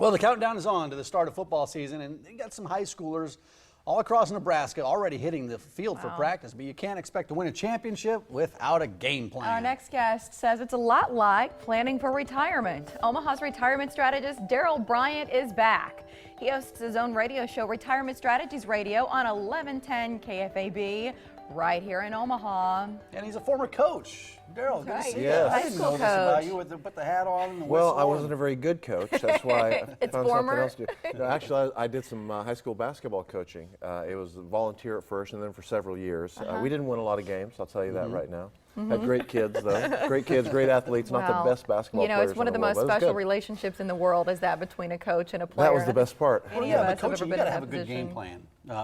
Well, the countdown is on to the start of football season, and you got some high schoolers all across Nebraska already hitting the field for practice, but you can't expect to win a championship without a game plan. Our next guest says it's a lot like planning for retirement. Omaha's retirement strategist Bryant is back. He hosts his own radio show, Retirement Strategies Radio, on 1110 KFAB, right here in Omaha. And he's a former coach. Daryl, good to see you. Yes. I didn't know this about you. Put the hat on and the Well, whistle I wasn't a very good coach. That's why I It's found former? something else to do. No, actually, I did some high school basketball coaching. It was volunteer at first, and then for several years. We didn't win a lot of games. I'll tell you that right now. Had great kids, though. Great kids, great athletes. Not the best basketball players. You know, it's one of the most special relationships in the world is that between a coach and a player. That was the best part. Well, yeah, but coaching, you got to have a good game plan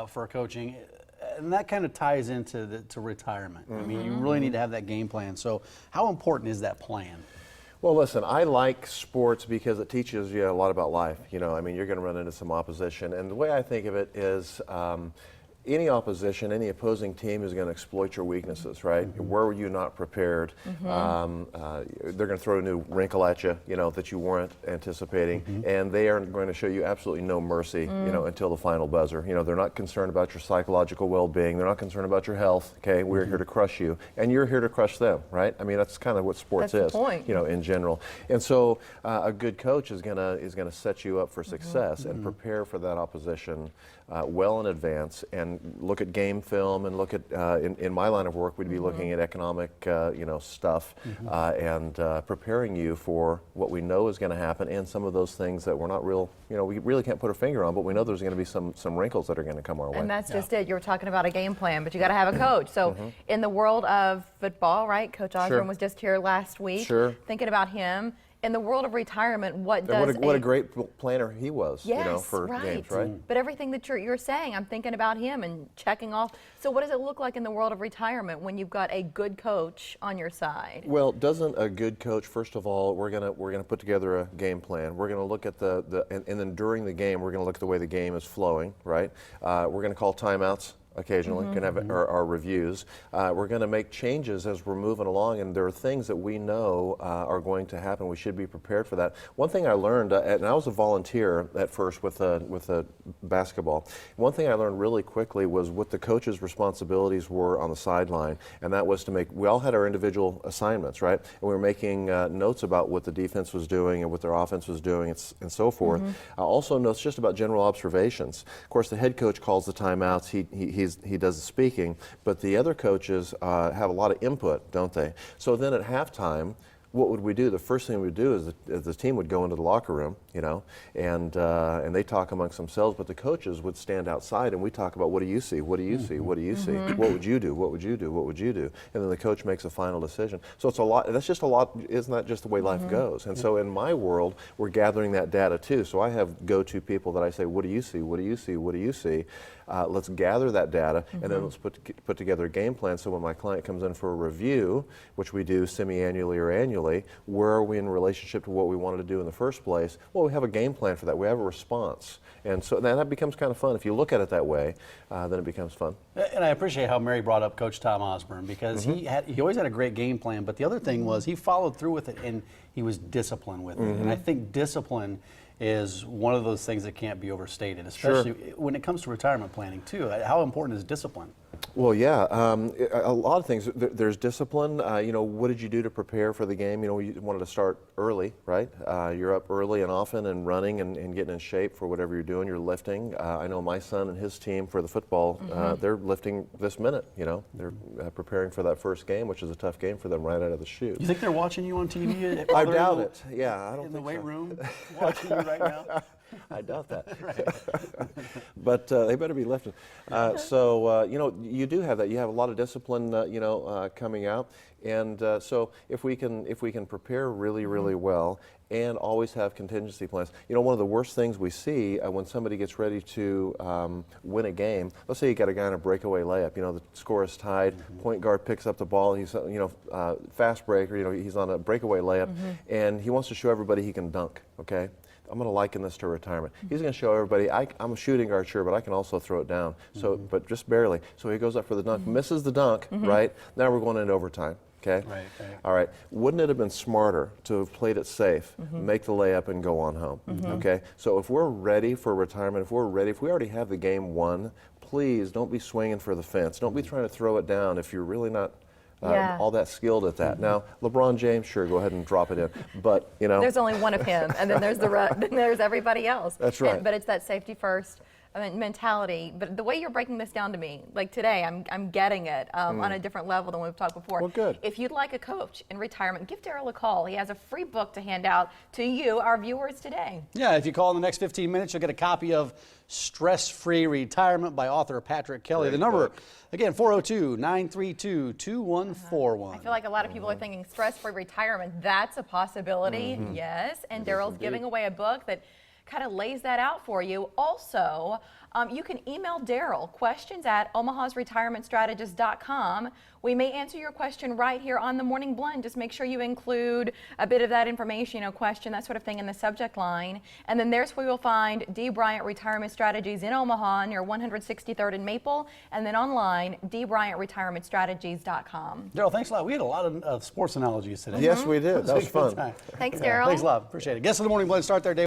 for coaching. And that kind of ties into retirement. I mean, you really need to have that game plan. So how important is that plan? Well, listen, I like sports because it teaches you a lot about life. You know, I mean, you're going to run into some opposition. And the way I think of it is any opposition, any opposing team is going to exploit your weaknesses, right? Where were you not prepared? They're going to throw a new wrinkle at you, you know, that you weren't anticipating, and they are going to show you absolutely no mercy, you know, until the final buzzer. You know, they're not concerned about your psychological well-being. They're not concerned about your health. Okay, we're here to crush you, and you're here to crush them, right? I mean, that's kind of what sports is, you know, in general. And so, a good coach is going to set you up for success and prepare for that opposition well in advance, and look at game film, and look at in my line of work we'd be looking at economic you know, stuff and preparing you for what we know is going to happen, and some of those things that we're not real, you know, we really can't put a finger on, but we know there's going to be some wrinkles that are going to come our way. And that's just it. You were talking about a game plan, but you got to have a coach. So in the world of football, right? Coach Osborne was just here last week. Thinking about him. In the world of retirement, what a great planner he was, you know, for games, right? But everything that you're saying, I'm thinking about him and checking off. So what does it look like in the world of retirement when you've got a good coach on your side? Well, doesn't a good coach, first of all, we're gonna put together a game plan. We're gonna look at and then during the game, we're gonna look at the way the game is flowing, right? We're gonna call timeouts occasionally, can have our reviews. We're going to make changes as we're moving along, and there are things that we know are going to happen. We should be prepared for that. One thing I learned, and I was a volunteer at first with basketball. One thing I learned really quickly was what the coach's responsibilities were on the sideline, and that was to we all had our individual assignments, right? And we were making notes about what the defense was doing and what their offense was doing, and so forth. Also notes just about general observations. Of course, the head coach calls the timeouts. He does the speaking, but the other coaches have a lot of input, don't they? So then at halftime, what would we do? The first thing we would do is the team would go into the locker room, you know, and they talk amongst themselves, but the coaches would stand outside and we talk about, what do you see? What do you see? What do you see? What would you do? What would you do? What would you do? And then the coach makes a final decision. So it's a lot. That's just a lot. Isn't that just the way life goes? And so in my world, we're gathering that data too. So I have go-to people that I say, what do you see? What do you see? What do you see? Let's gather that data, and then let's put together a game plan, so when my client comes in for a review, which we do semi-annually or annually, where are we in relationship to what we wanted to do in the first place? Well, we have a game plan for that. We have a response. And so that becomes kind of fun. If you look at it that way, then it becomes fun. And I appreciate how Mary brought up Coach Tom Osborne, because he always had a great game plan, but the other thing was he followed through with it, and he was disciplined with it. And I think discipline is one of those things that can't be overstated, especially when it comes to retirement planning too. How important is discipline? Well, yeah, a lot of things. There's discipline. You know, what did you do to prepare for the game? You know, you wanted to start early, right? You're up early and often and running and getting in shape for whatever you're doing. You're lifting. I know my son and his team for the football, they're lifting this minute, you know. They're preparing for that first game, which is a tough game for them right out of the chute. You think they're watching you on TV? I doubt it. Yeah, I don't think so. In the weight room, watching you right now? I doubt that. But they better be lifting. So, you know, you do have that. You have a lot of discipline, you know, coming out. And so if we can prepare really, really well and always have contingency plans. You know, one of the worst things we see when somebody gets ready to win a game, let's say you got a guy in a breakaway layup, you know, the score is tied, point guard picks up the ball, he's, you know, fast breaker, you know, he's on a breakaway layup, and he wants to show everybody he can dunk, okay? I'm going to liken this to retirement. He's going to show everybody, I'm a shooting guard, sure, but I can also throw it down. So, but just barely. So he goes up for the dunk, misses the dunk, right? Now we're going into overtime. okay? Right. All right. Wouldn't it have been smarter to have played it safe, make the layup, and go on home? Okay. So if we're ready for retirement, if we already have the game won, please don't be swinging for the fence. Don't be trying to throw it down if you're really not all that skilled at that. Now, LeBron James, sure, go ahead and drop it in, but you know, There's only one of him, and then there's then there's everybody else. That's right. But it's that safety first mentality. But the way you're breaking this down to me, like today, I'm getting it on a different level than we've talked before. Well, good. If you'd like a coach in retirement, give Daryl a call. He has a free book to hand out to you, our viewers today. Yeah, if you call in the next 15 minutes, you'll get a copy of Stress-Free Retirement by author Patrick Kelly. The number, again, 402-932-2141. I feel like a lot of people are thinking stress-free retirement, that's a possibility. Yes, and Daryl's giving away a book that kind of lays that out for you. Also, you can email Daryl questions@omahasretirementstrategist.com. We may answer your question right here on the Morning Blend. Just make sure you include a bit of that information, question, that sort of thing in the subject line. And then there's where you'll find D. Bryant Retirement Strategies in Omaha near 163rd and Maple, and then online, dbryantretirementstrategies.com. Daryl, thanks a lot. We had a lot of sports analogies today. yes, we did. That was a good fun. time. Thanks, Daryl. Thanks a lot. Appreciate it. Guests of the Morning Blend start their day